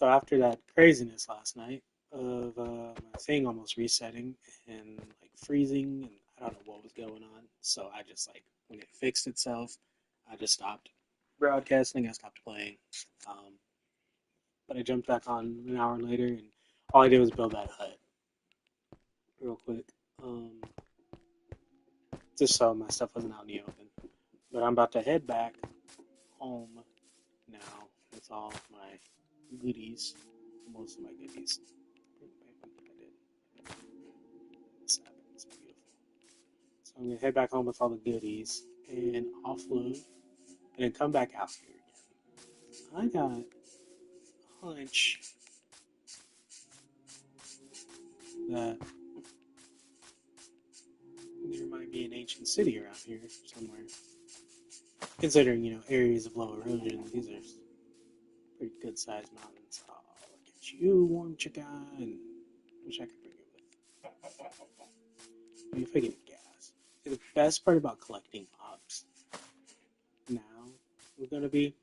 So after that craziness last night of my thing almost resetting and like freezing, and I don't know what was going on. So I just like when it fixed itself, I just stopped broadcasting. I stopped playing. Um, but I jumped back on an hour later, and all I did was build that hut real quick, um, just so my stuff wasn't out in the open. But I'm about to head back home now with all my goodies, most of my goodies. This happens, beautiful. So I'm gonna head back home with all the goodies and offload, and then come back out here again. I got a hunch that there might be an ancient city around here somewhere. Considering, areas of low erosion, these are pretty good sized mountains. Oh, look at you, warm chicken. Wish I could bring it with. Maybe if I get gas. The best part about collecting mobs now is going to be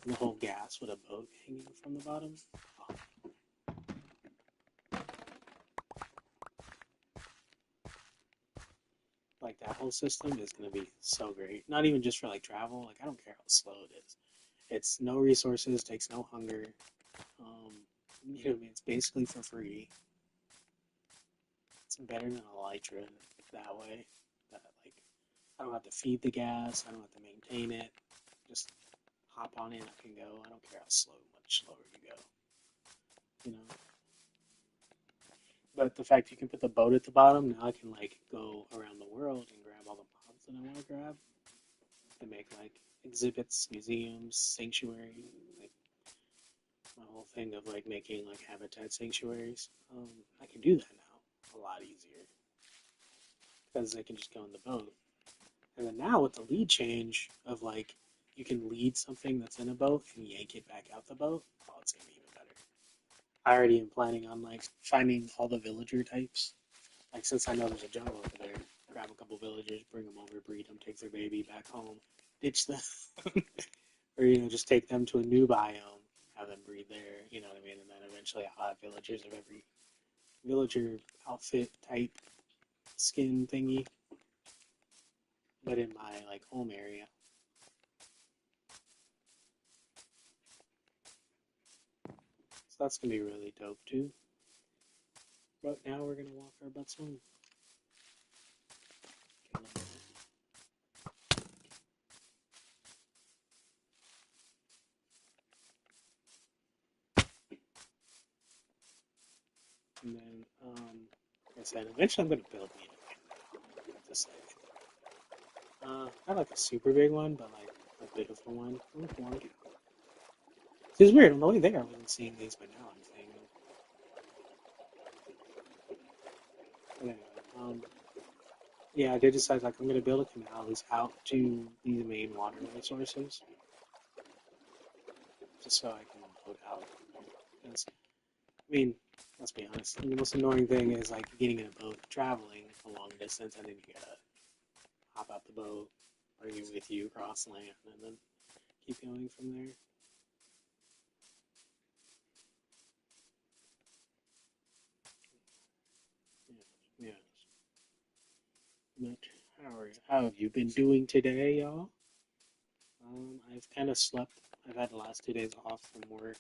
the whole gas with a boat hanging from the bottom. Oh, like that whole system is going to be so great. Not even just for like travel. Like I don't care how slow it is. It's no resources, takes no hunger. Um, it's basically for free. It's better than Elytra that way. That like I don't have to feed the gas. I don't have to maintain it. Just hop on in. I can go. I don't care how much slower you go. You know. But the fact you can put the boat at the bottom, now I can like go around the world and grab all the mobs that I want to grab and make like exhibits, museums, sanctuary, like my whole thing of like making like habitat sanctuaries. I can do that now a lot easier because I can just go in the boat. And then now with the lead change of like you can lead something that's in a boat and yank it back out the boat, oh, it's gonna be even better. I already am planning on like finding all the villager types. Like since I know there's a jungle over there, grab a couple villagers, bring them over, breed them, take their baby back home, ditch them, or just take them to a new biome, have them breed there. You know what I mean? And then eventually I'll have villagers of every villager outfit type skin thingy, but in my like home area. So that's gonna be really dope too. But now we're gonna walk our butts home. And then, like I said, eventually I'm gonna build me just not like a super big one, but like a beautiful one. It's weird. On the way there, I wasn't seeing these, but now I'm seeing them. But anyway, yeah, I did decide like I'm gonna build a canal that's out to these main water resources, just so I can boat out. Because, I mean, let's be honest, the most annoying thing is like getting in a boat, traveling a long distance, and then you gotta hop out the boat, bring it with you across land, and then keep going from there. Yeah, yeah. But how have you been doing today, y'all? I've kind of slept. I've had the last 2 days off from work,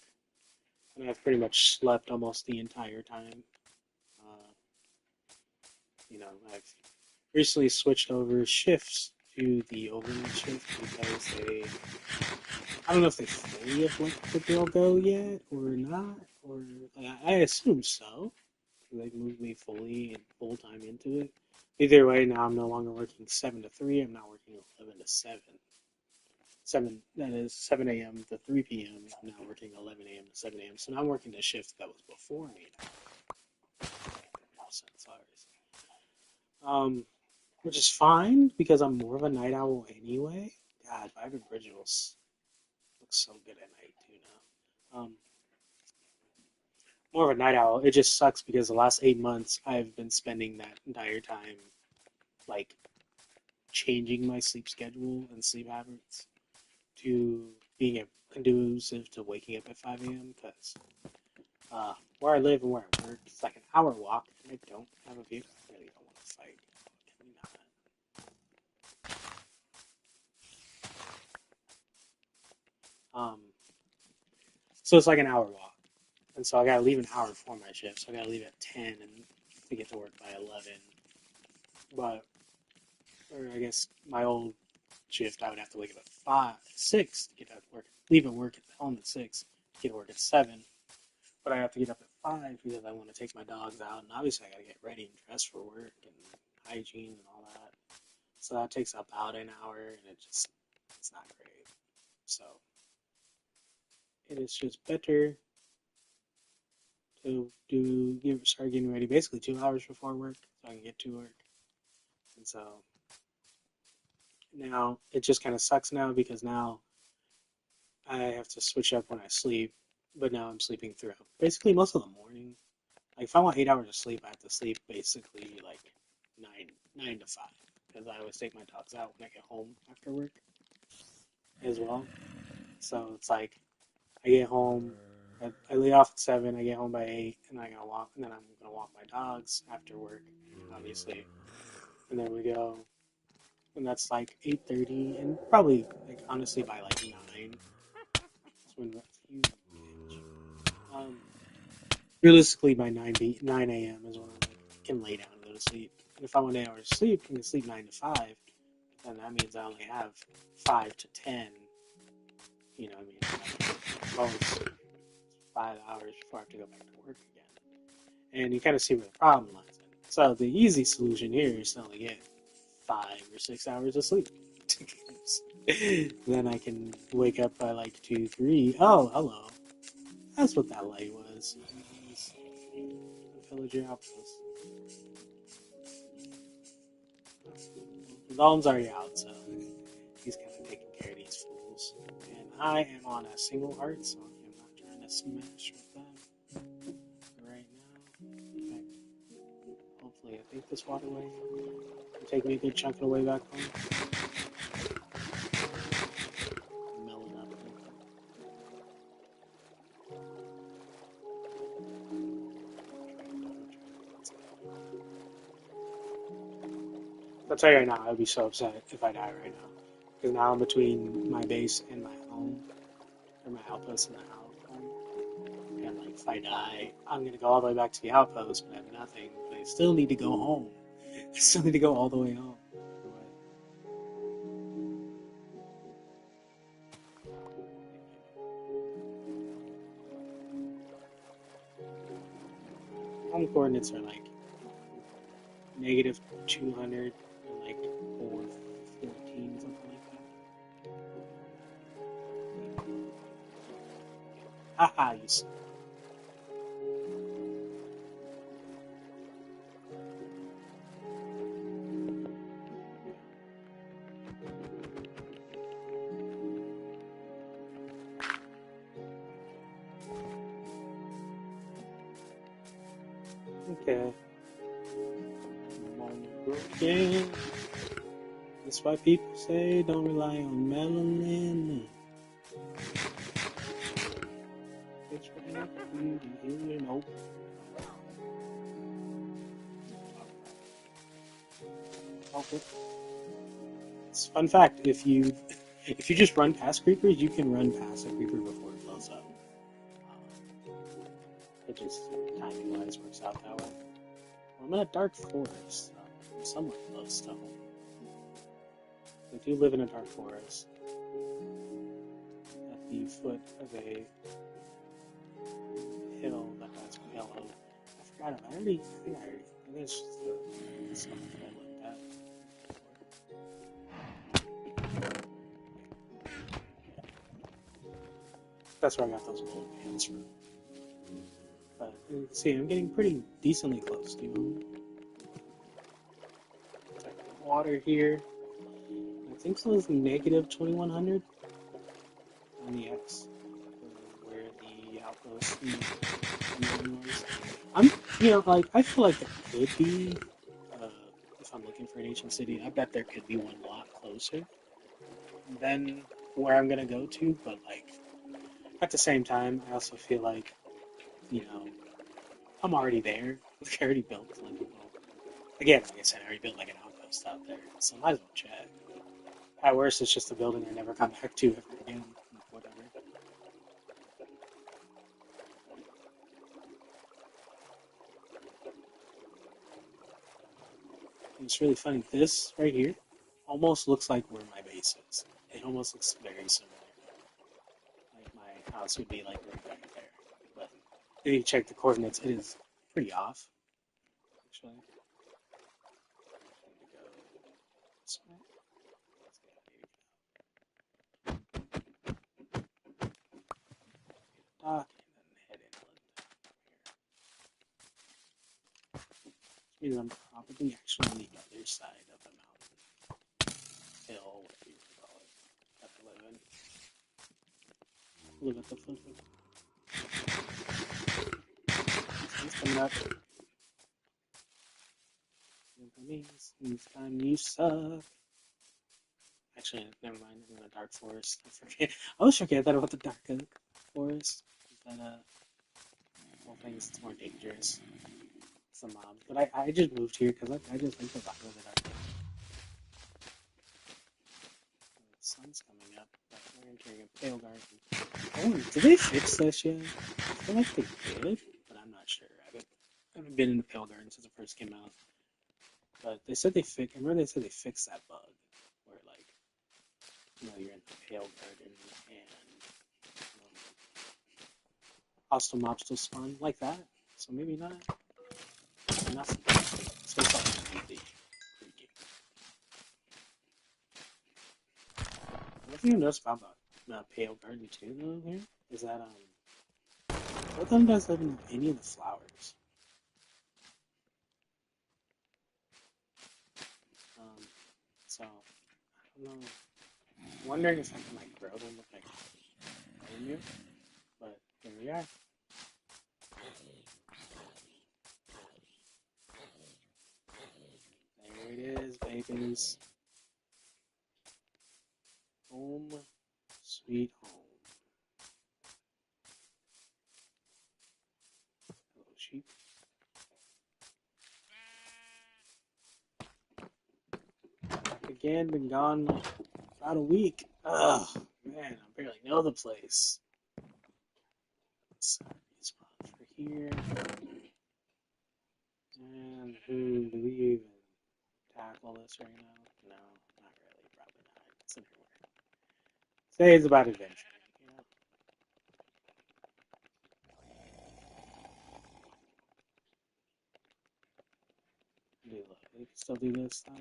and I've pretty much slept almost the entire time. Uh, I've recently switched over shifts to the overnight shift because I don't know if they fully have let the girl go yet or not, or like, I assume so. They've moved me fully and full time into it. Either way, now I'm no longer working 7 to 3. I'm now working 11 to 7. 7 a.m. to 3 p.m. I'm now working 11 a.m. to 7 a.m. So now I'm working the shift that was before me. Which is fine because I'm more of a night owl anyway. God, Vibrant Originals looks so good at night too now. More of a night owl. It just sucks because the last 8 months I've been spending that entire time like changing my sleep schedule and sleep habits to being a conducive to waking up at 5 a.m. because where I live and where I work, it's like an hour walk, and I don't have a vehicle. I really don't want to fight. Can we not? So it's like an hour walk, and so I gotta leave an hour before my shift. So I gotta leave at 10 and to get to work by 11. But or I guess my old shift, I would have to wake up at 6 to get out to work. Leave at work at home at 6, get to work at 7. But I have to get up at 5 because I want to take my dogs out, and obviously I got to get ready and dress for work and hygiene and all that. So that takes about an hour, and it's not great. So it is just better to start getting ready basically 2 hours before work so I can get to work. And so now it just kind of sucks now because now I have to switch up when I sleep, but now I'm sleeping throughout basically most of the morning. Like if I want 8 hours of sleep, I have to sleep basically like nine to 5 because I always take my dogs out when I get home after work as well. So it's like I get home, I lay off at 7, I get home by 8, and I gotta walk, and then I'm gonna walk my dogs after work, obviously, and there we go, and that's like 8:30, and probably like honestly by like 9, that's when you realistically by 9 a.m. is when I can lay down and go to sleep. And if I want 8 hours of sleep, I can sleep 9 to 5, then that means I only have 5 to 10. You know what I mean? Like, always 5 hours before I have to go back to work again. And you kind of see where the problem lies in. So the easy solution here is to only get 5 or 6 hours of sleep. Then I can wake up by like 2, 3. Oh, hello. That's what that light was. The villager outpost. Golem's already out, so he's kind of taking care of these fools. And I am on a single heart, so I'm not trying to smash with them right now. In fact, hopefully, I think this waterway will take me a good chunk of the way back home. Melon up. I'll tell you right now, I'd be so upset if I die right now. Because now I'm between my base and my home, or my outpost and the home. And like, if I die, I'm gonna go all the way back to the outpost, but I have nothing. But I still need to go home. I still need to go all the way home. Home coordinates are like negative 200 and like 414, something like that. Haha, you suck. Okay. Broken. That's why people say don't rely on melanin. It's right up here. Nope. Okay. It's a fun fact. If you just run past creepers, you can run past a creeper before it blows up. It just timing wise works out that way. Well, I'm in a dark forest, so I'm somewhat close to home. I do live in a dark forest at the foot of a hill that has yellow. I forgot it. I think it's just the stuff that I looked at. That's where I got those gold pants from. But you can see, I'm getting pretty decently close to home. Check the water here. I think so. It's negative 2100 on the X, where the outpost was. Like I feel like there could be, if I'm looking for an ancient city, I bet there could be one a lot closer than where I'm gonna go to. But like, At the same time, I also feel like, you know, I'm already there. I already built like a little. Again, like I said, I already built like an outpost out there, so I might as well check. At worst, it's just a building I never come back to ever again. Whatever. And it's really funny. This right here almost looks like where my base is. It almost looks very similar. Like my house would be like right back there. But if you check the coordinates, it is pretty off. Actually, maybe go this way. Let's get maybe dock and then head inland here. Which means I'm probably actually on the other side of the mountain hill, whatever you want to call it, that I live in. Live at the foot of it. Sun's coming up. This time you suck. Actually, never mind. I'm in a dark forest. I forget. I always forget that about the dark oak forest. That well, things it's more dangerous. Some mobs, but I just moved here because I just like the vibe of the dark oak. The sun's coming up, but we're entering a pale garden. Oh, did they fix this yet? I feel like they did, but I'm not sure. I haven't been in the pale garden since it first came out. But they said they fixed. I remember they said they fixed that bug where like you're in the pale garden and hostile mobs still spawn like that. So maybe not. Nothing. So it's like really freaky. One thing you notice about the pale garden too, though, here is that both of them doesn't have any of the flowers. Um, so I don't know. I'm wondering if I can like grow them with like bone meal, but here we are. There it is, babies. Home, sweet home. Hello, sheep. Back again, been gone like about a week. Ugh, man, I barely know the place. Let's respawn for here. And do we even tackle this right now? No, not really. Probably not. It's everywhere. Today is about adventuring, you know. We can still do this though.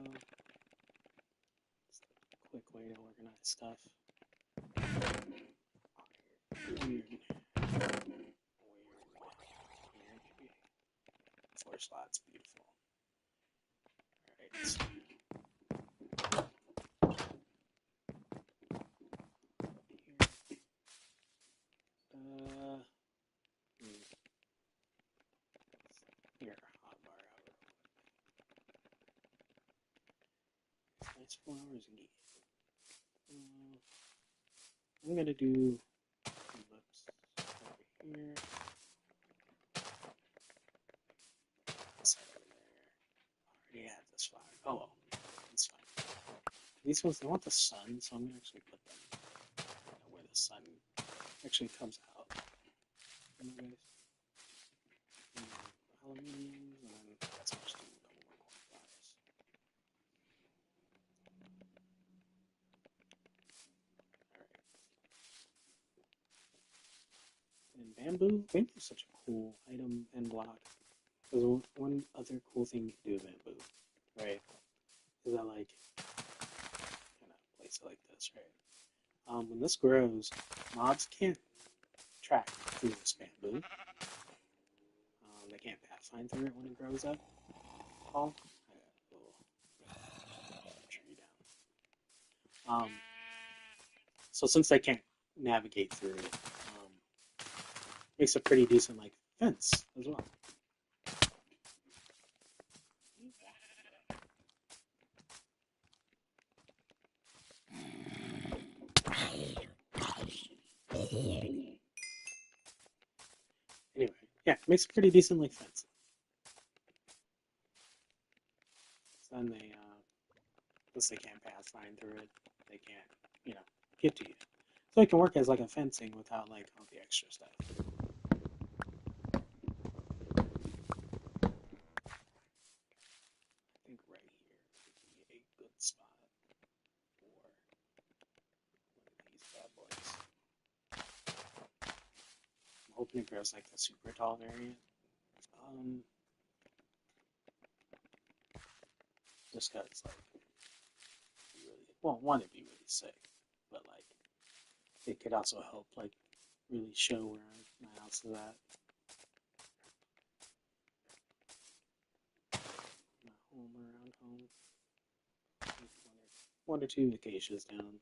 It's a quick way to organize stuff. Weird. Weird. Four slots, beautiful. Alright. Here, hotbar out. Nice 4 hours again. I'm gonna do ellipse over here. Set over there. Already had this flower. Oh well, it's fine. These ones, they want the sun, so I'm gonna actually put them where the sun actually comes out. Aluminium, and then that's just a couple more flowers. And bamboo is such a cool item and block. Because one other cool thing you can do with bamboo, right, is that like kind of place it like this, right? When this grows, mobs can't track through this bamboo. They can't pathfind through it when it grows up. Tall. I got a little tree down. So since they can't navigate through it, makes a pretty decent like fence as well. Makes a pretty decent like fence. So then they, since they can't pass line through it, they can't, you know, get to you. So it can work as like a fencing without like all the extra stuff. I think right here would be a good spot for one of these bad boys. I'm hoping it grows like the super tall variant. Just cause like really, well, one, it'd be really sick, but like it could also help like really show where my house is at. My home around home. One or two acacias down.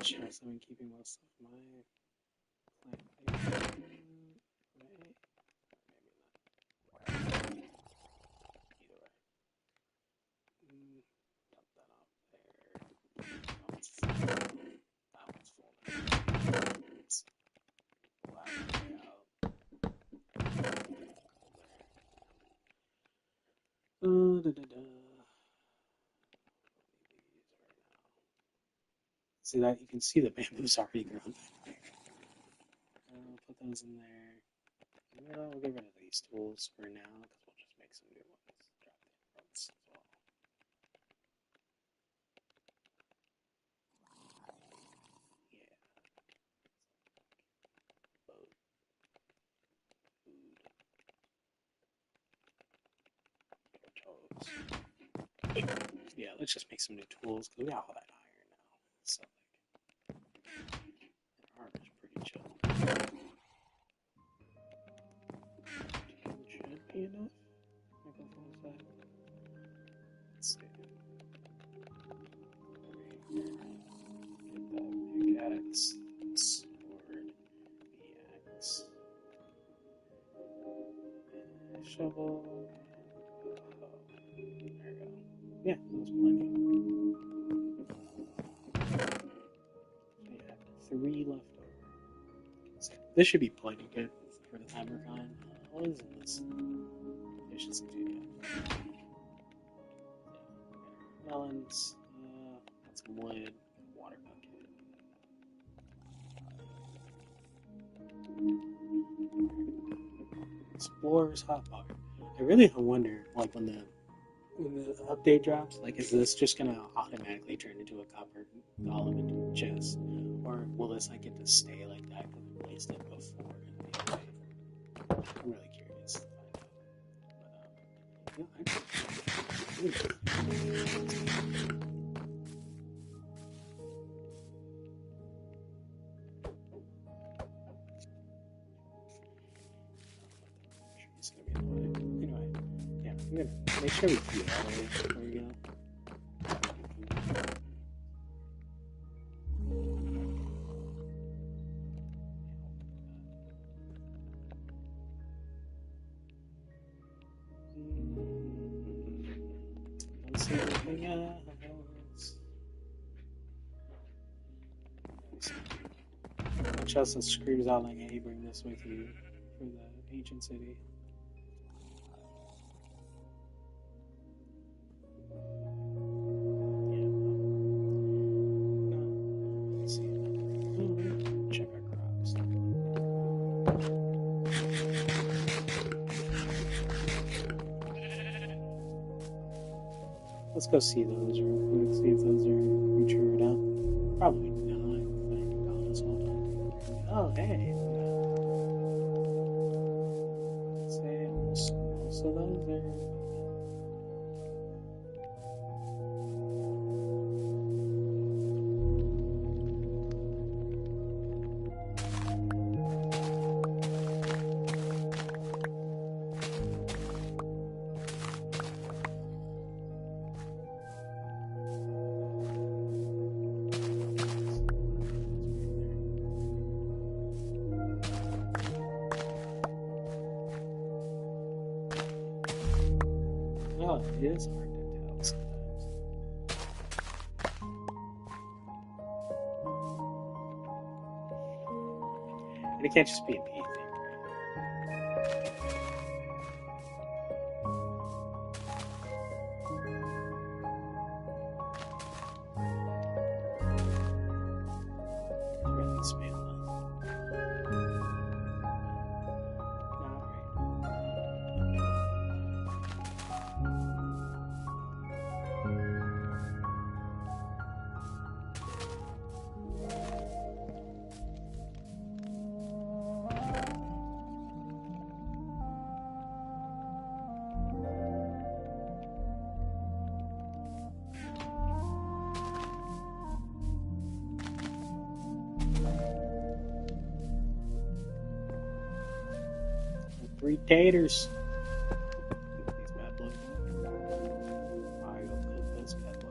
Chest, I've been keeping most of my plant life. Maybe not. Either way. Dump that off there. Oh, it's full. That one's full now. It's black out. Da, da, da. See that? You can see the bamboo's already grown back there. Put those in there. We'll get rid of these tools for now because we'll just make some new ones. Drop the emeralds as well. Yeah. Boat. Food. Toes. Yeah, let's just make some new tools because we got all that iron now. So like, our armor's pretty chill. Should be enough. Let's see. Get that pickaxe, sword, the axe, shovel, there we go. Yeah, that was plenty. So yeah, 3 left over. So this should be plenty good for the time we're on. What is this? Efficiency 2, yeah. Melons, got some wood, water bucket. Explorer's hotbar. I really wonder, like when the update drops, like is this just gonna automatically turn into a copper golem into a chest, or will this like get to stay like that because we placed it before in the update? I'm really curious to find out. But it's gonna be annoying. Anyway, yeah, I'm gonna make sure we feed all the way before we go. Don't see anything else. My chest screams out like, hey, bring this with you for the ancient city. Yeah. No. Let's see. Check our crops. Let's go see those real quick, see if those are matured up. Probably not. Thank God this whole time. Oh, hey. Say most of those are. Oh, it is hard to tell sometimes. But it can't just be an A thing, right? It's really spamless. Not right. Three taters. These bad boys. I go cook this bad boy.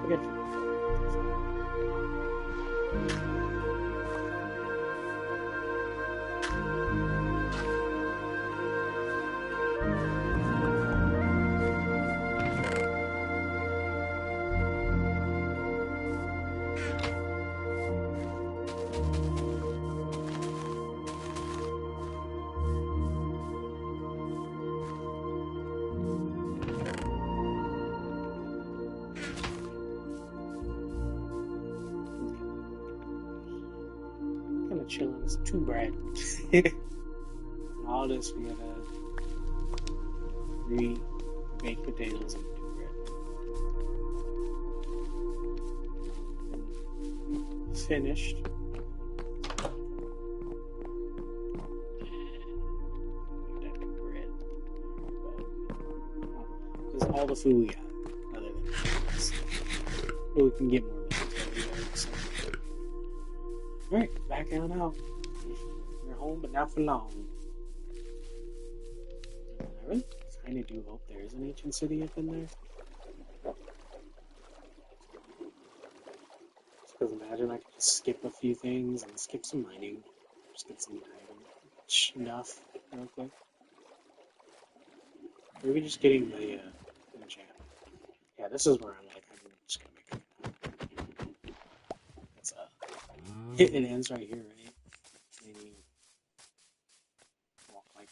Forget kind of chilling. It's too bread. All this we gotta baked potatoes and two bread. Finished. That bread. This is all the food we got, other than this. But we can get more vegetables. Alright, back on out. We're home, but not for long. I really kind of do hope there is an ancient city up in there. Because imagine I could just skip a few things and skip some mining. Just get some item stuff real quick. Maybe just getting the enchant. Yeah, this is where I'm like, I'm just gonna make it. It's it ends right here, right? And you walk like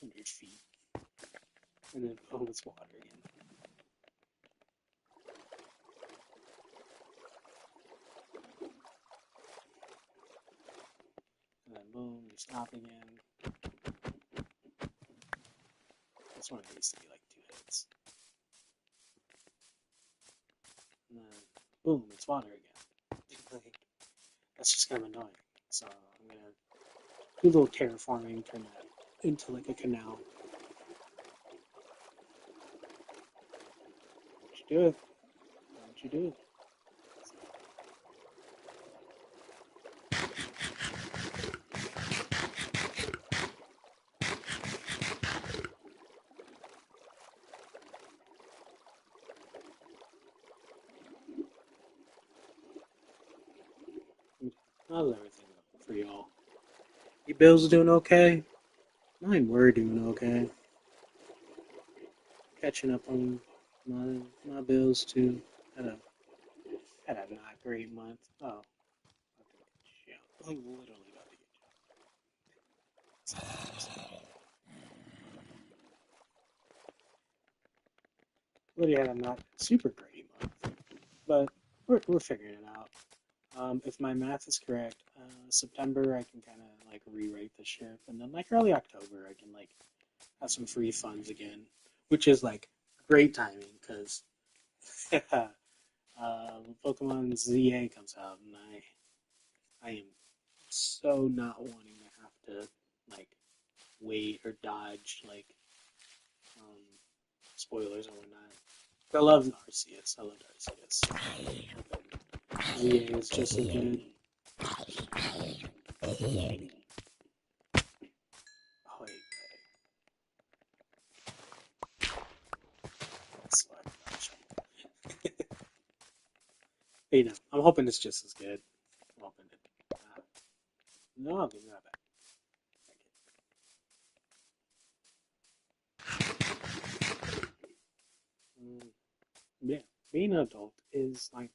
100 feet. And then oh, it's water again. And then boom, you stop again. This one needs to be like 2 hits. And then boom, it's water again. Like, that's just kind of annoying. So I'm gonna do a little terraforming, turn that into like a canal. Don't you do it? Don't you do it? How's everything going for y'all? Your bills doing okay? Mine were doing okay. Catching up on my bills too. Had a not great month. Oh, about to get jumped. I'm literally about to get jumped. Literally had a not super great month, but we're figuring it out. If my math is correct, September I can kind of like rewrite the ship, and then like early October I can like have some free funds again, which is like great timing because Pokemon ZA comes out, and I am so not wanting to have to like wait or dodge like um, spoilers and whatnot. I love Arceus. I love Arceus. ZA is just as good. Oh, wait, that's fine. But, I'm hoping it's just as good. I'm hoping it. No, they're not bad. Mm, yeah, being an adult is like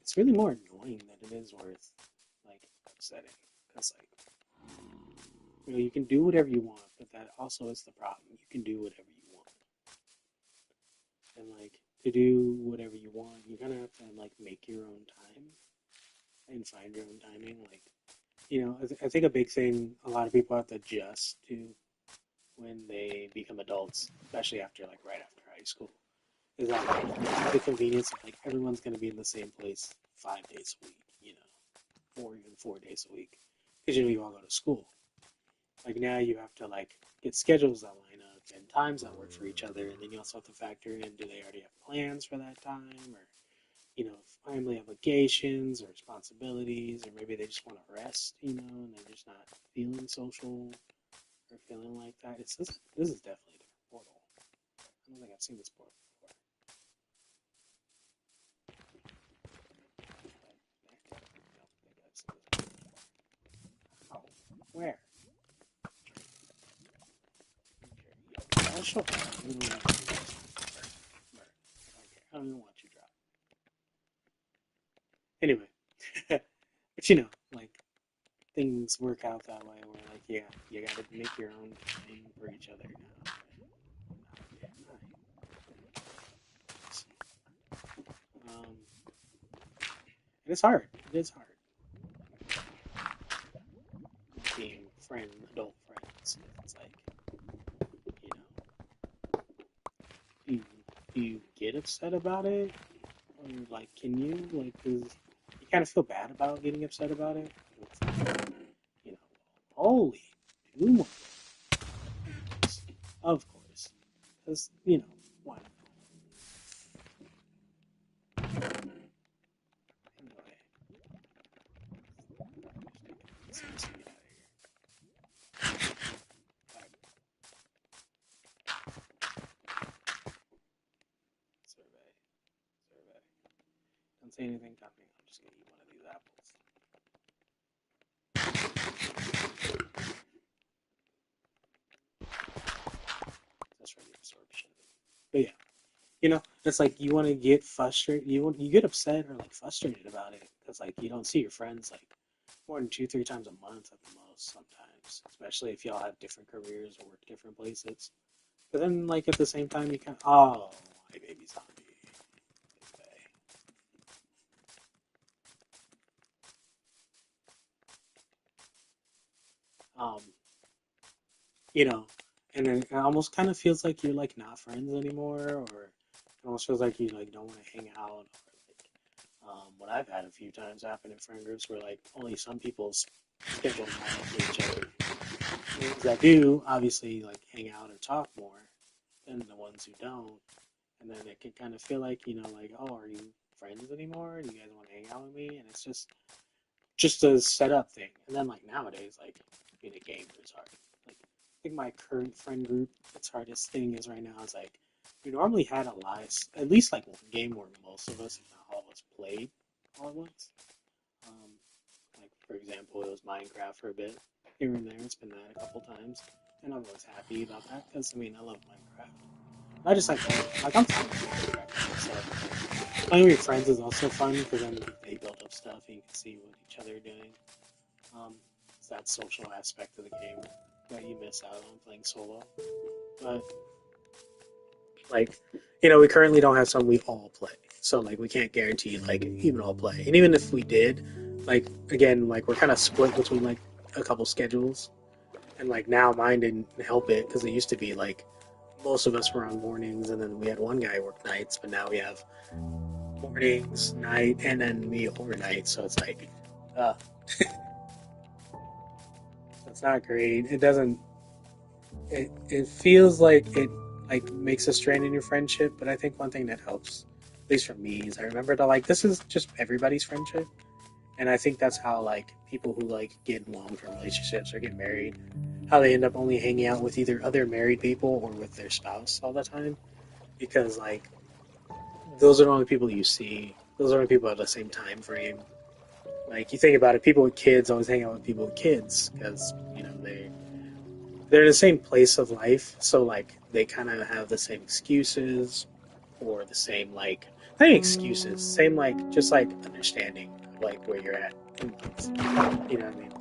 it's really more annoying than it is worth like upsetting. Because like you can do whatever you want, but that also is the problem. You can do whatever you want, and like to do whatever you want, you're gonna have to like make your own time and find your own timing. Like I think a big thing a lot of people have to adjust to when they become adults, especially after like right after high school, is that like the convenience of like everyone's gonna be in the same place 5 days a week, or even 4 days a week, because you all go to school. Like now you have to like get schedules that line up and times that work for each other, and then you also have to factor in do they already have plans for that time, or family obligations or responsibilities, or maybe they just want to rest, and they're just not feeling social or feeling like that. This is definitely a different portal. I don't think I've seen this portal before. I don't think I've seen this portal before. Oh, where? Okay, I'll show up. We don't have to do this. Okay, I don't even want you to drop. Anyway, but like things work out that way where like yeah, you gotta make your own thing for each other now. Yeah, and it's hard. It is hard being adult friends. It's like you know, do you, do you get upset about it, or like can you like? 'Cause you kind of feel bad about getting upset about it. It's like, you know, holy, 2 more of course, because why not? Anyway, let's get out of here. Survey, survey. Don't say anything, Tommy. I'm just gonna eat one of these apples. That's for the absorption. But yeah, it's like you want to get frustrated. You get upset or like frustrated about it because like you don't see your friends like more than 2, 3 times a month at the most sometimes, especially if y'all have different careers or work different places. But then like at the same time you kind of my baby zombie. Okay. Um, you know, and then it almost kind of feels like you're like not friends anymore, or it almost feels like you like don't want to hang out, or like what I've had a few times happen in friend groups where like only some people's schedules line up with each other. The ones that do obviously like hang out or talk more than the ones who don't, and then it can kind of feel like like are you friends anymore? Do you guys want to hang out with me? And it's just a setup thing. And then like nowadays, like being a gamer is hard. Like I think my current friend group, its hardest thing is right now is like we normally had a lot, at least like one game where most of us, if not all of us, played all at once. Um, like for example, it was Minecraft for a bit. Here and there, it's been that a couple times, and I'm always happy about that because I mean I love Minecraft. I just like I'm fine with Minecraft. So playing with your friends is also fun because then they build up stuff and you can see what each other are doing. It's that social aspect of the game that you miss out on playing solo. But like, we currently don't have some we all play, so like we can't guarantee like even all play. And even if we did, like again, like we're kind of split between like a couple schedules, and like now mine didn't help it because it used to be like most of us were on mornings, and then we had one guy work nights, but now we have mornings, night, and then me overnight. So it's like, uh, it's not great. It doesn't. It feels like it like makes a strain in your friendship, but I think one thing that helps least for me, is I remember that like this is just everybody's friendship, and I think that's how like people who like get in long term relationships or get married, how they end up only hanging out with either other married people or with their spouse all the time, because like those are the only people you see. Those are the only people at the same time frame. Like you think about it, people with kids always hang out with people with kids because they're in the same place of life, so like they kind of have the same excuses or the same like not excuses, same like just like understanding of like where you're at in life. You know what I mean?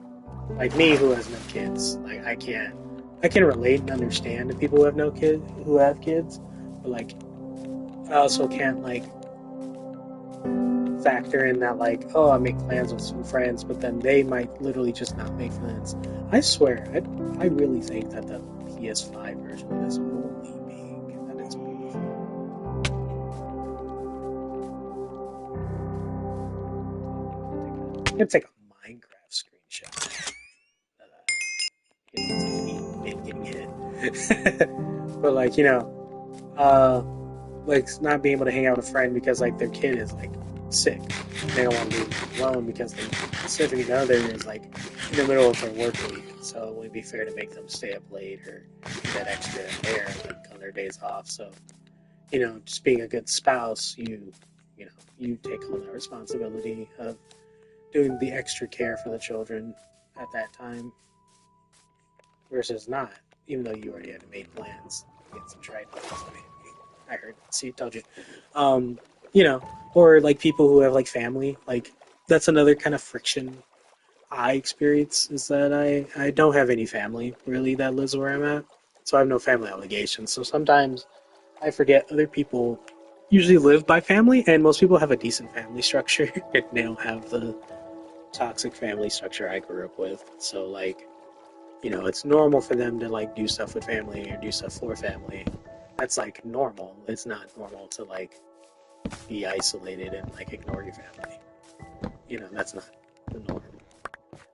Like me who has no kids, like I can relate and understand the people who have no kids who have kids, but like I also can't like factor in that like oh I make plans with some friends, but then they might literally just not make plans. I swear, I really think that the PS5 version of this holy big that it's beautiful. I'm gonna take a Minecraft screenshot. It's getting hit. But like uh, like not being able to hang out with a friend because like their kid is like sick. They don't want to be alone because their significant other is like in the middle of their work week. So it wouldn't be fair to make them stay up late or do that extra there like on their days off. So just being a good spouse, you take on that responsibility of doing the extra care for the children at that time versus not, even though you already had made plans to get some tried. I heard. See, told you. Um, or like people who have like family, like that's another kind of friction I experience is that I don't have any family really that lives where I'm at, so I have no family obligations. So sometimes I forget other people usually live by family, and most people have a decent family structure. They don't have the toxic family structure I grew up with. So like it's normal for them to like do stuff with family or do stuff for family. That's like normal. It's not normal to like be isolated and like ignore your family. That's not the norm.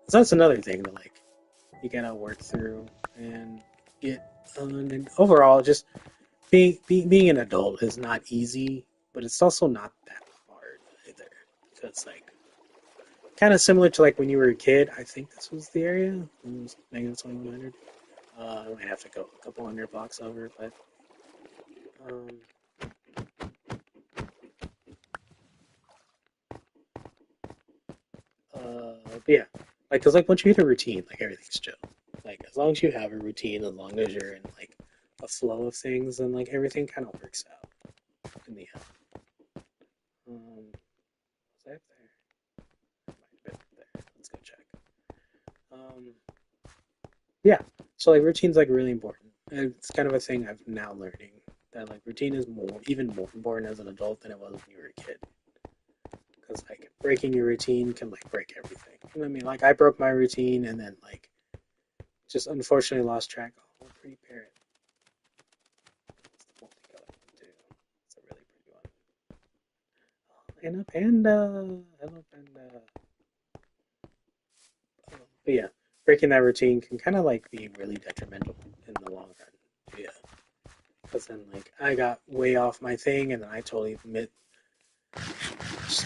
So that's another thing that like you gotta work through and get on. And overall, just being an adult is not easy, but it's also not that hard either. Because like kind of similar to like when you were a kid. I think this was the area. It was negative 2100. I might have to go a couple hundred blocks over, but um, but yeah, like cause like once you hit a routine, like everything's chill. Like as long as you have a routine, as long as you're in like a flow of things, then like everything kind of works out in the end. Was that there? Might have been there. Let's go check. Um, yeah, so like routine's like really important. And it's kind of a thing I've now learning that like routine is even more important as an adult than it was when you were a kid. Because like breaking your routine can like break everything. You know what I mean? Like I broke my routine and then like just unfortunately lost track. Oh, pretty parrot. That's the multi color one too. It's a really pretty one. Oh, and a panda. Hello panda. But yeah, breaking that routine can kind of like be really detrimental in the long run. Yeah, because then like I got way off my thing, and then I totally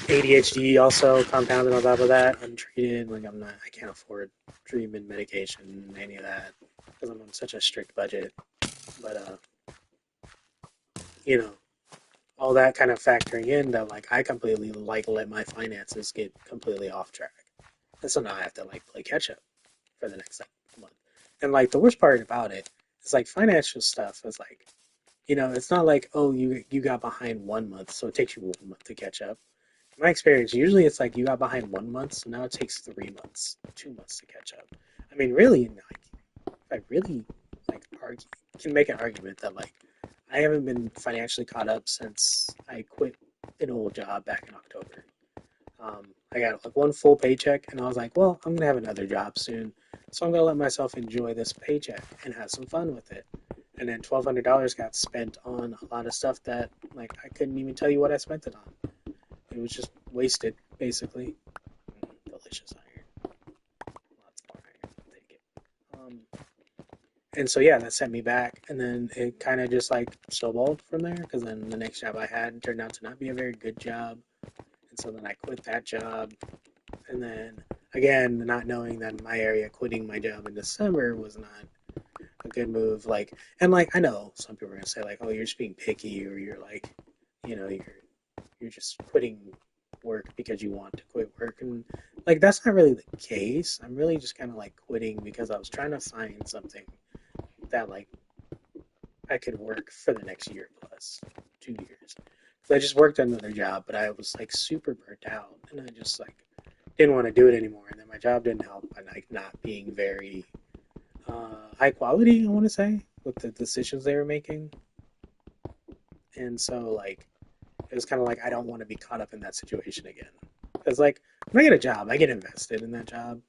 ADHD also compounded on top of that, untreated. Like I can't afford treatment, medication, any of that because I'm on such a strict budget. But you know, all that kind of factoring in that like I completely like let my finances get completely off track, and so now I have to like play catch up for the next like month. And like the worst part about it is like financial stuff is like it's not like oh you got behind 1 month, so it takes you 1 month to catch up. In my experience, usually it's like you got behind 1 month, so now it takes 3 months, 2 months to catch up. I mean, really, like, if I really like argue, can make an argument that like I haven't been financially caught up since I quit an old job back in October. I got like one full paycheck, and I was like, well, I'm gonna have another job soon, so I'm gonna let myself enjoy this paycheck and have some fun with it. And then $1,200 got spent on a lot of stuff that like I couldn't even tell you what I spent it on. It was just wasted, basically. Delicious iron. Lots more iron. I'll take it. And so yeah, that sent me back, and then it kind of just like snowballed from there. Because then the next job I had turned out to not be a very good job, and so then I quit that job, and then again, not knowing that in my area, quitting my job in December was not a good move. Like, and like I know some people are gonna say like, oh, you're just being picky, or you're like, you're just quitting work because you want to quit work, and like that's not really the case. I'm really just kind of like quitting because I was trying to find something that like I could work for the next year plus 2 years. So I just worked another job, but I was like super burnt out, and I just like didn't want to do it anymore. And then my job didn't help by like not being very high quality. I want to say with the decisions they were making, and so like it was kind of like I don't want to be caught up in that situation again. Because like when I get a job, I get invested in that job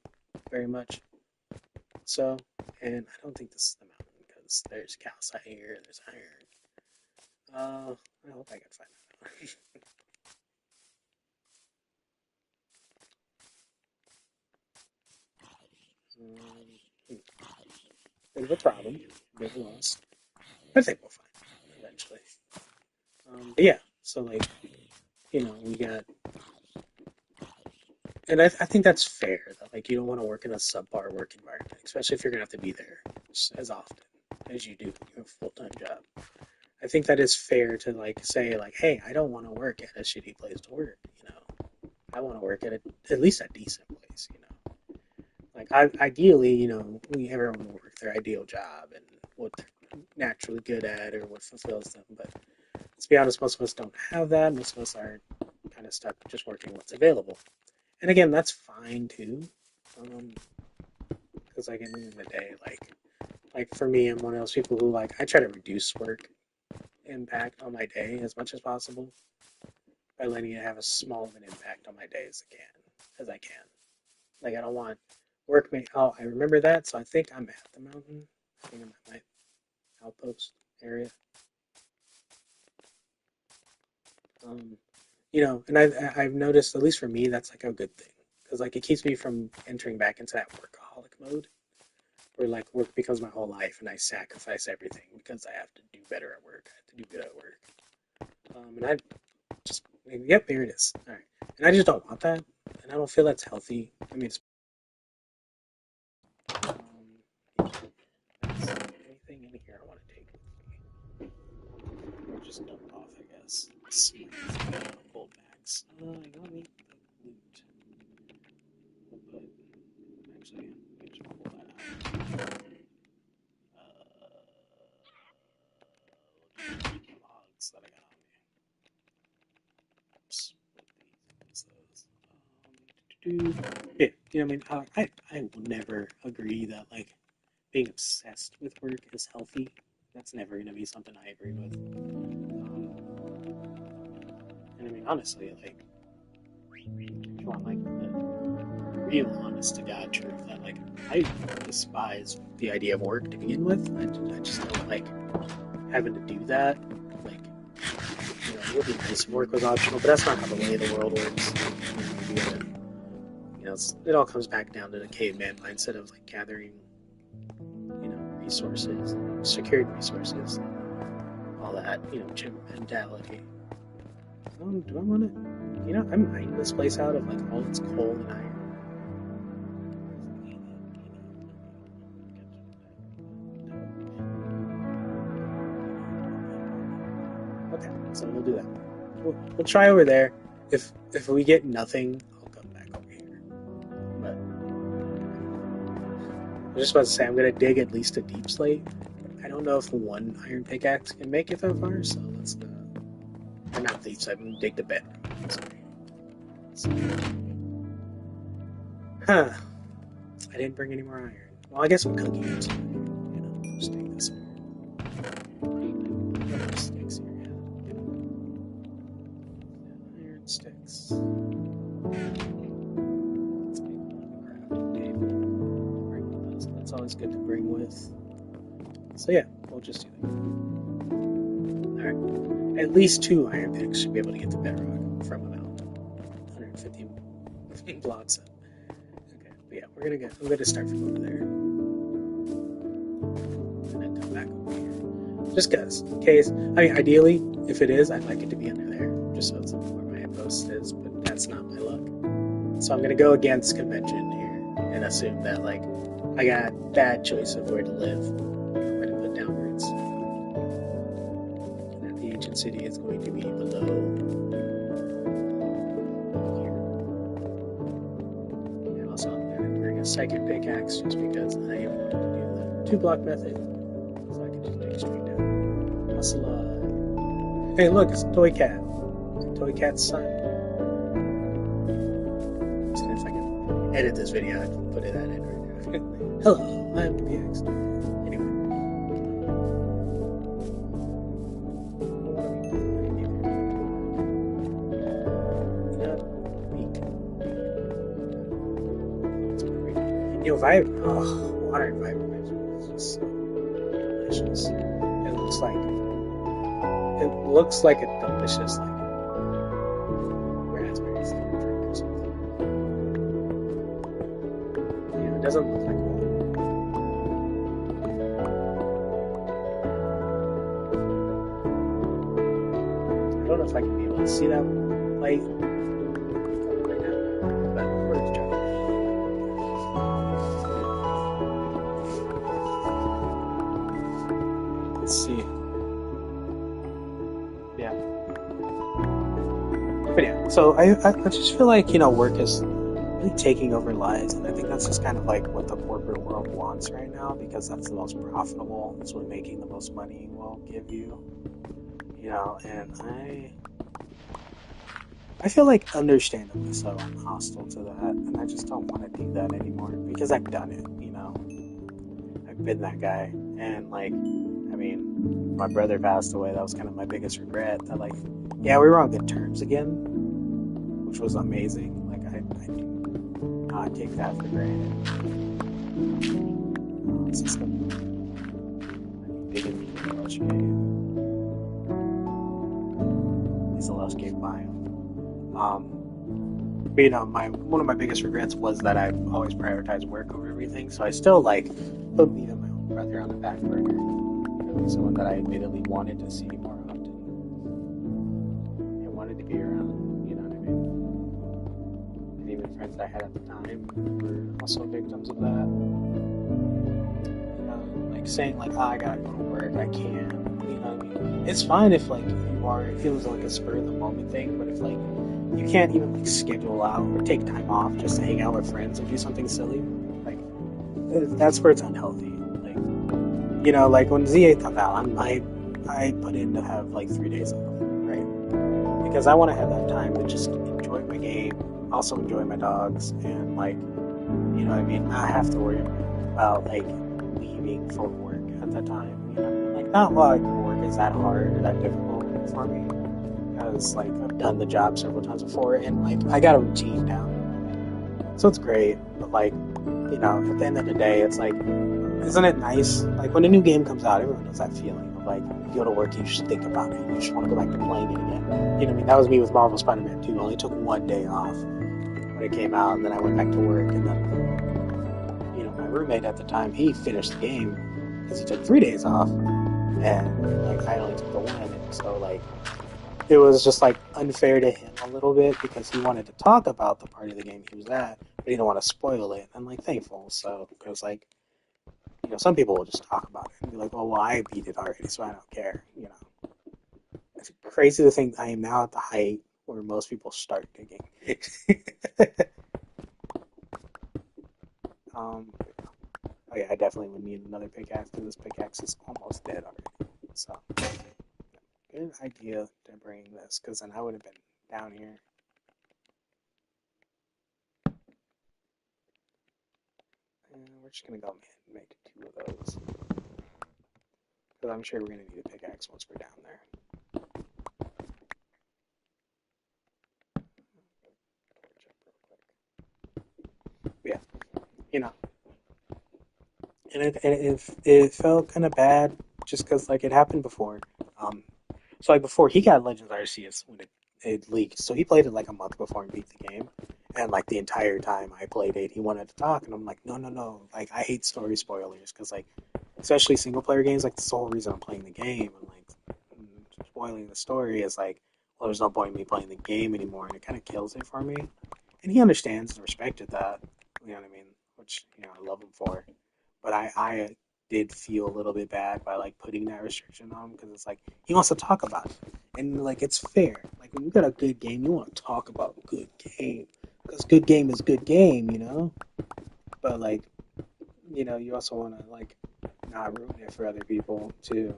very much. So, and I don't think this is the mountain because there's calcite here, there's iron. I hope I can find that. um, Bit of a problem, bit of a loss. I think we'll find it eventually. But yeah, so like we got, and I think that's fair that like you don't want to work in a subpar work environment, especially if you're gonna have to be there as often as you do in your full time job. I think that is fair to like say like, hey, I don't want to work at a shitty place to work. I want to work at least a decent place. Like ideally, everyone will work their ideal job and what they're naturally good at or what fulfills them. But let's be honest, most of us don't have that. Most of us are kind of stuck just working what's available. And again, that's fine too. Because like at the end of the day, like for me, I'm one of those people who like I try to reduce work impact on my day as much as possible by letting it have as small of an impact on my day as I can. Like I don't want workmate. Oh, I remember that. So I think I'm at the mountain. I think I'm at my outpost area. Um, and I've noticed at least for me that's like a good thing because like it keeps me from entering back into that workaholic mode where like work becomes my whole life and I sacrifice everything because I have to do better at work. I have to do good at work. And I just yep, here it is. All right, and I just don't want that, and I don't feel that's healthy. I mean, it's, yeah, anything in here I want to take with me, or just dump off, I guess. Gold bags. I don't need the loot, but actually, let me just pull that out. Logs that I got on me. Oops, yeah, I mean, I will never agree that like being obsessed with work is healthy. That's never going to be something I agree with. And I mean, honestly, like if you want like the real honest to God truth, that like I despise the idea of work to begin with. I just don't like having to do that. Like, it would be nice if work was optional, but that's not how the way of the world works. You gotta, it all comes back down to the caveman mindset of like gathering, resources, secured resources, all that, gym mentality. Do I want to, I'm mining this place out of like all its coal and iron. Okay, so we'll do that. We'll try over there. If we get nothing, I'll come back over here. But I was just about to say I'm gonna dig at least a deep slate. I don't know if one iron pickaxe can make it that far, so let's or not deep slate. I'm gonna dig the bed. Huh. I didn't bring any more iron. Well, I guess I'm cooking it. So, just take this here. Sticks here, yeah. Iron sticks. Let's make a crafting table. Bring with us. That's always good to bring with. So yeah, we'll just do that. Alright. At least 2 iron picks should be able to get the bedrock from about 150 blocks up. Okay, but yeah, I'm gonna start from over there. just because, in case. I mean, ideally, if it is, I'd like it to be under there, just so it's where my post is. But that's not my luck. So I'm gonna go against convention here and assume that like I got bad choice of where to live, where to put down roots. That the ancient city is going to be below here. And also I'm gonna bring a second pickaxe just because I am going to do the 2 block method. So I can just like straight down. Hustle. Hey, look, it's Toy Cat. Toy Cat's son. See if I can edit this video and put it at it right now. Hello, I'm PX. Anyway. You know, water and Viper is just so delicious. It looks like a delicious like raspberry drink or something. Yeah, it doesn't look like water. I don't know if I can be able to see that light right now, but we're just trying. Let's see. Yeah. But yeah, so I just feel like, work is really taking over lives, and I think that's just kind of like what the corporate world wants right now, because that's the most profitable, it's what making the most money will give you, and I feel like understandably so I'm hostile to that, and I just don't want to do that anymore, because I've done it, I've been that guy, and like, I mean, my brother passed away, that was kind of my biggest regret, that like, yeah, we were on good terms again, which was amazing. Like I do not take that for granted. It's just big in me, Lush Cave. It's a Lush Cave biome. But one of my biggest regrets was that I've always prioritized work over everything. So I still like put me and my own brother on the back burner. Someone that I admittedly wanted to see more often and wanted to be around, you know what I mean? And even friends that I had at the time were also victims of that. Like saying like, I gotta go to work, I can't, you know what I mean? It's fine if like it feels like a spur of the moment thing, but if like you can't even like schedule out or take time off just to hang out with friends or do something silly, like that's where it's unhealthy. Like when Z8 come out, I put in to have like 3 days off, right? Because I want to have that time to just enjoy my game, also enjoy my dogs, and like, you know what I mean? Not have to worry about like leaving for work at that time. Like not like work is that hard or that difficult for me, because like I've done the job several times before, and like I got a routine down, so it's great. But like, at the end of the day, it's like, isn't it nice? Like when a new game comes out, everyone knows that feeling of like you go to work, you just think about it, you just want to go back to playing it again. You know what I mean? That was me with Marvel Spider-Man 2. I only took 1 day off when it came out, and then I went back to work. And then, my roommate at the time, he finished the game because he took 3 days off, and like I only took the 1. And so like it was just like unfair to him a little bit because he wanted to talk about the part of the game he was at, but he didn't want to spoil it. I'm like thankful, so because like. Some people will just talk about it and be like, well, I beat it already, so I don't care, It's crazy to think I am now at the height where most people start digging. Oh yeah, I definitely would need another pickaxe because this pickaxe is almost dead already. So, good idea to bring this, because then I would have been down here. And we're just going to go make 2 of those. Because I'm sure we're going to need a pickaxe once we're down there. Yeah, and it felt kind of bad just because like it happened before. So like before he got Legends Arceus when it leaked, so he played it like a month before and beat the game. And like the entire time I played it, he wanted to talk, and I'm like, no, like I hate story spoilers because like especially single player games. Like, that's the whole reason I'm playing the game. And like, spoiling the story is like, well, there's no point in me playing the game anymore, and it kind of kills it for me. And he understands and respected that. You know what I mean? Which, I love him for. But I did feel a little bit bad by like putting that restriction on him, because it's like he wants to talk about it, and like it's fair. Like when you got a good game, you want to talk about good game, because good game is good game, you know. But like, you also want to like not ruin it for other people too.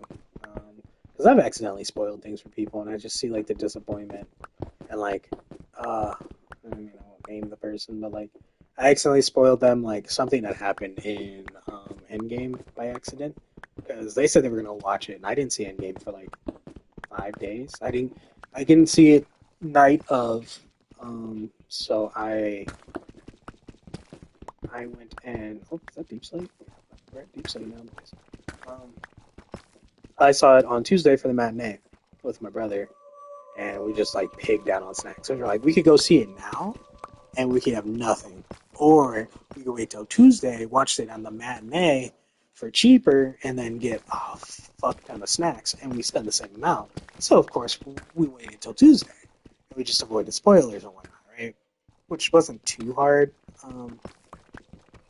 Because I've accidentally spoiled things for people, and I just see like the disappointment and like, uh, I don't name the person, but like, I accidentally spoiled them like something that happened in Endgame by accident, because they said they were gonna watch it, and I didn't see Endgame for like 5 days. I didn't see it night of, so I went and is that Deep Slate? We're at Deep Slate now, boys. Um, I saw it on Tuesday for the matinee with my brother, and we just like pigged out on snacks. So we're like, we could go see it now, and we could have nothing, or we could wait till Tuesday, watch it on the matinee for cheaper, and then get a fuck ton of snacks, and we spend the same amount. So of course we waited till Tuesday, and we just avoided spoilers and whatnot, right? Which wasn't too hard.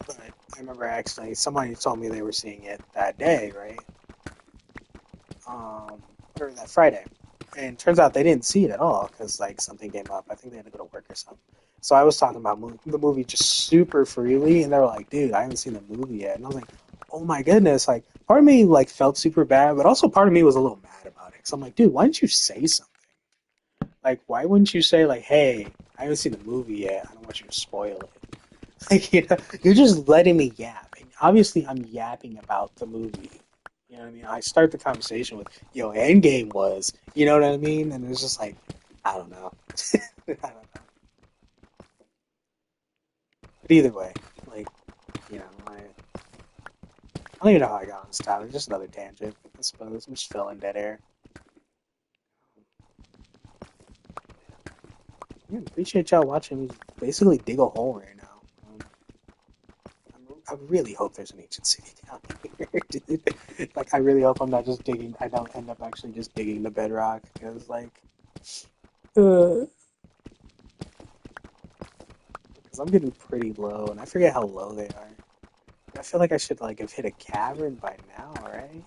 But I remember actually somebody told me they were seeing it that day, right? Or that Friday. And turns out they didn't see it at all, because like something came up. I think they had to go to work or something. So I was talking about the movie just super freely, and they were like, "Dude, I haven't seen the movie yet." And I was like, "Oh my goodness!" Like, part of me like felt super bad, but also part of me was a little mad about it. Because I'm like, "Dude, why didn't you say something? Like, why wouldn't you say like, hey, I haven't seen the movie yet. I don't want you to spoil it." Like, you're just letting me yap. And obviously, I'm yapping about the movie. You know what I mean? I start the conversation with, "Yo, Endgame was," you know what I mean? And it's just like, I don't know. I don't know. But either way, like, I don't even know how I got on this topic. Just another tangent, I suppose. I'm just filling dead air. Yeah, appreciate y'all watching me basically dig a hole right now. I really hope there's an ancient city down here, dude. Like, I really hope I'm not just digging. I don't end up actually just digging the bedrock, because, like, because I'm getting pretty low, and I forget how low they are. I feel like I should like have hit a cavern by now, right?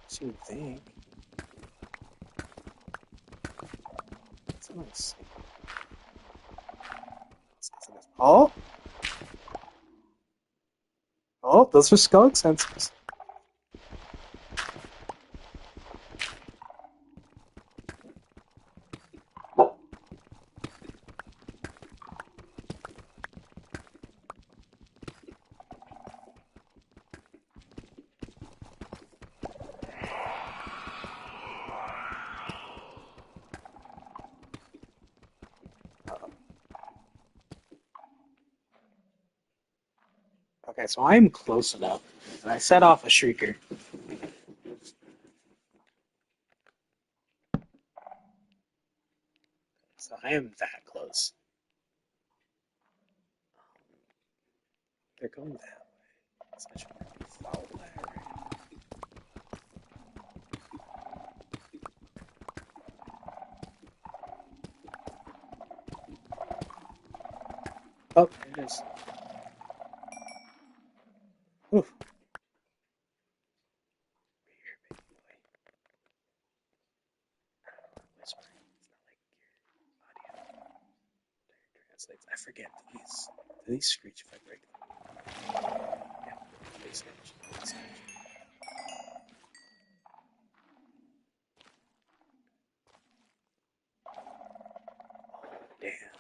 So you would think. It's nice. Oh, oh, those are skunk sensors. Okay, so I'm close enough, and I set off a shrieker. So I am that close. They're going that way. So I should probably follow that, right? Oh, there it is. Oof. Here, baby boy. Whispering. It's not like your audio translates. I forget. Do these screech if I break them? Yeah. They screech. They screech. Damn.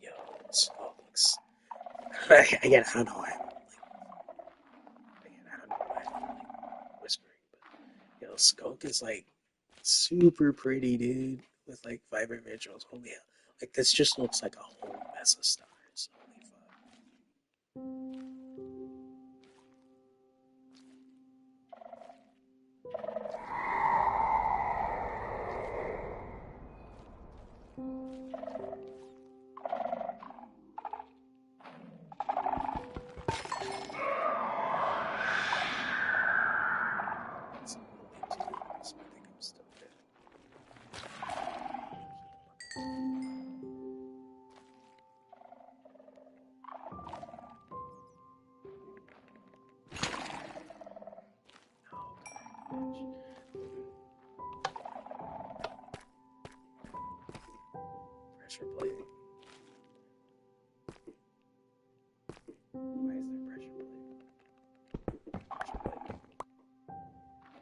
Yo, smoke looks. Again, I don't know why. Again, I don't know why I'm like whispering, but Skunk is like super pretty, dude, with like vibrant visuals. Holy hell! Like this just looks like a whole mess of stars. Holy fuck! pressure plate? Why is there pressure plate? Pressure plate. I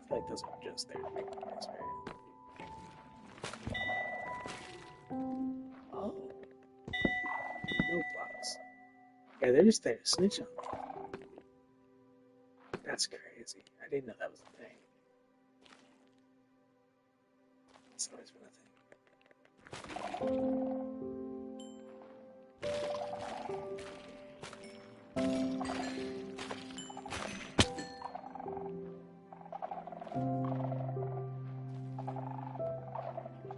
feel like those are just there to make noise, right? Oh, no blocks. Yeah, they're just there to snitch on me. That's crazy. I didn't know that was a thing. It's always been a thing.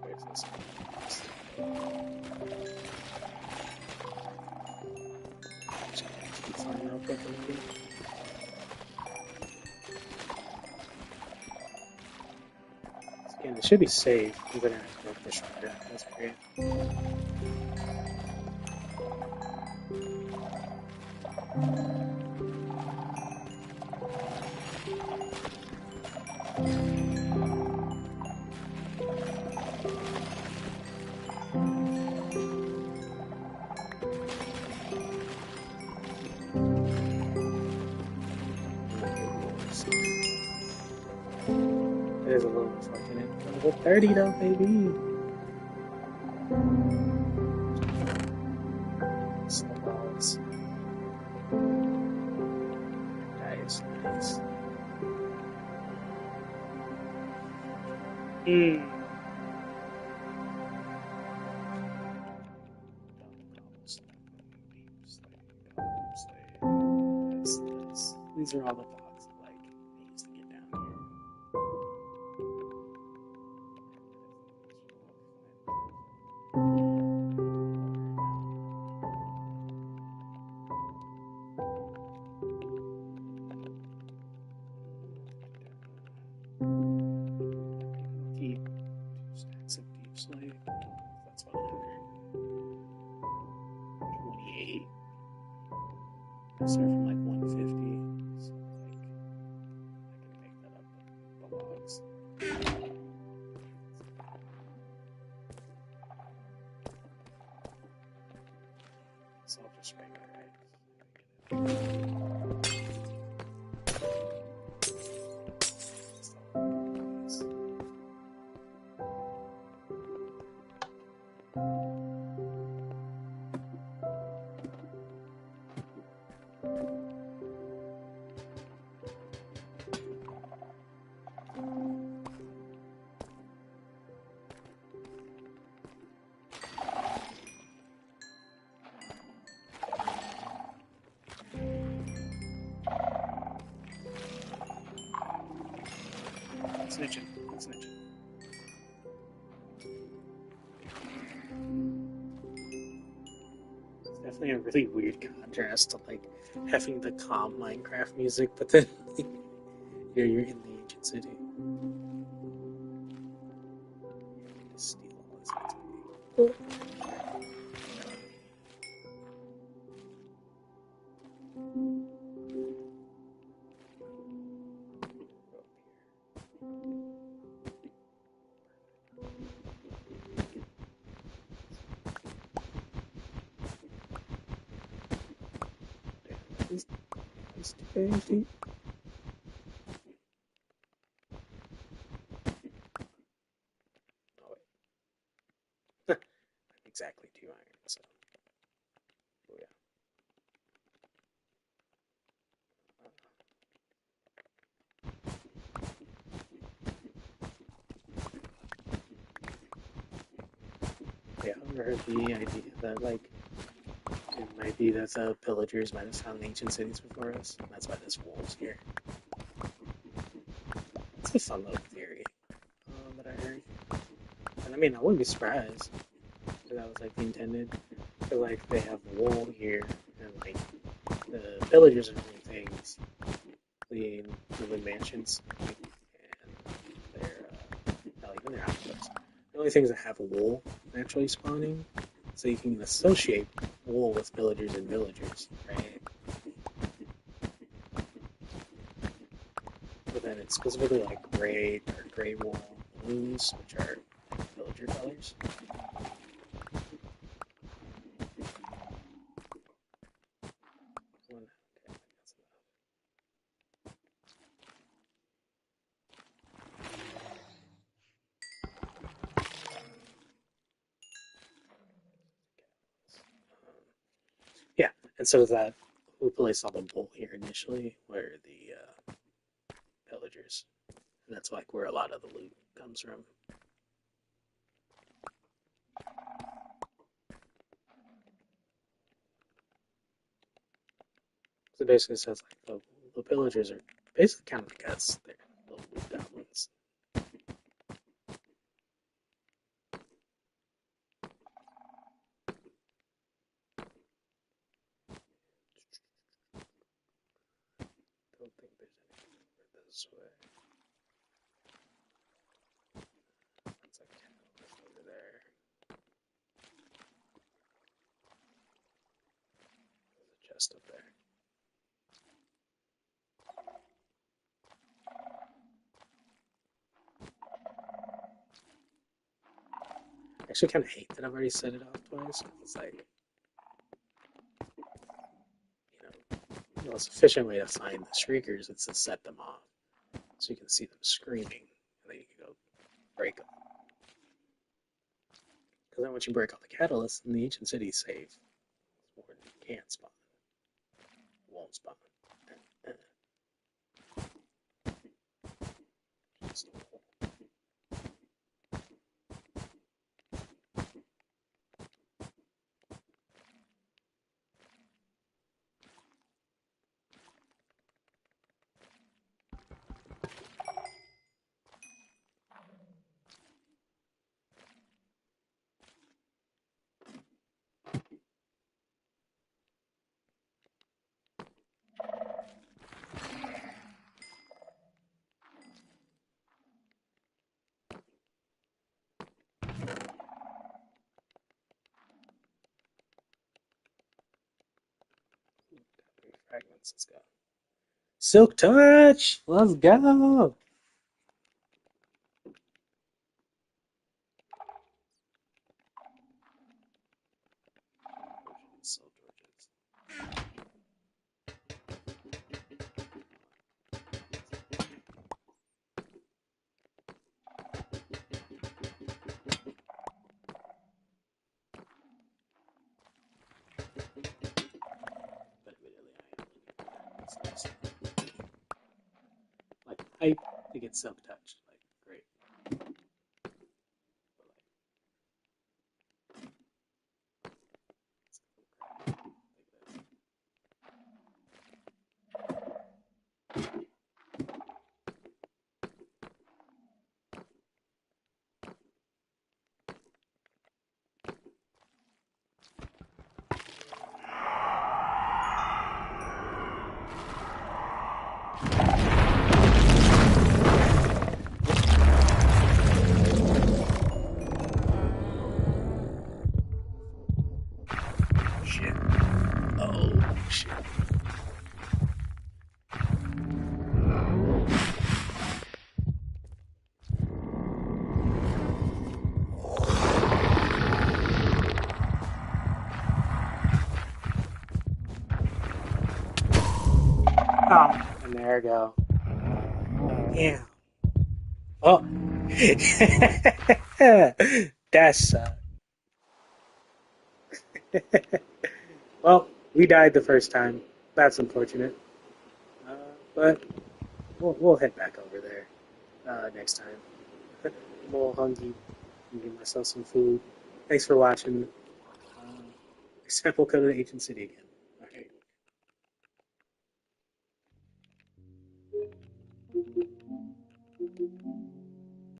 Where's this? Just gonna keep flying real quick and maybe. Again, it should be safe. I'm gonna have to work the shotgun. That's great. It is a little unfortunate. Level 30 though, baby. Snowballs. Nice, nice. These are all the dogs that like they used to get down here. Deep, 2 stacks of deep slate. That's 128. I start from like 150. So like I can make that up with the logs. So I'll just make it right. Snitching. It's definitely a really weird contrast to like having the calm Minecraft music, but then you're in the ancient city. Steal all this XP. It's too crazy. Oh wait. Exactly 2 iron, so. Oh yeah. Yeah, I've heard the idea that like it might be that the pillagers might have found ancient cities before us. And that's why there's wolves here. It's a fun little theory that I heard. And I mean, I wouldn't be surprised if that was like the intended. But like they have wool here, and like the pillagers are doing things, live in mansions, and they're not even their outposts. The only things that have wool naturally spawning, so you can associate wool with villagers and villagers, right? But then it's specifically like gray or gray wool blues, which are villager colors. And so that we placed all the bolt here initially, where the pillagers. And that's like where a lot of the loot comes from. So it basically says like the pillagers are basically kind of like us. They're little loot goblins. Don't think there's anything over this way. That's like over there. There's a chest up there. I actually kind of hate that I've already set it off twice. It's like, the most efficient way to find the shriekers is to set them off, so you can see them screaming, and then you can go break them. Because then once you break all the catalysts, then the ancient city's safe. Warden can't spawn, won't spawn. Just fragments. Let's go. Silk touch. Let's go. Soul torches. But immediately I am. Like hype to get silk touch. Like great. But like, shit. Oh shit. Oh, and there we go. Damn. Oh. That's well, we died the first time. That's unfortunate. Uh, but we'll head back over there next time. I'm a little hungry. And get myself some food. Thanks for watching. Next time we'll go to the ancient city again. Okay.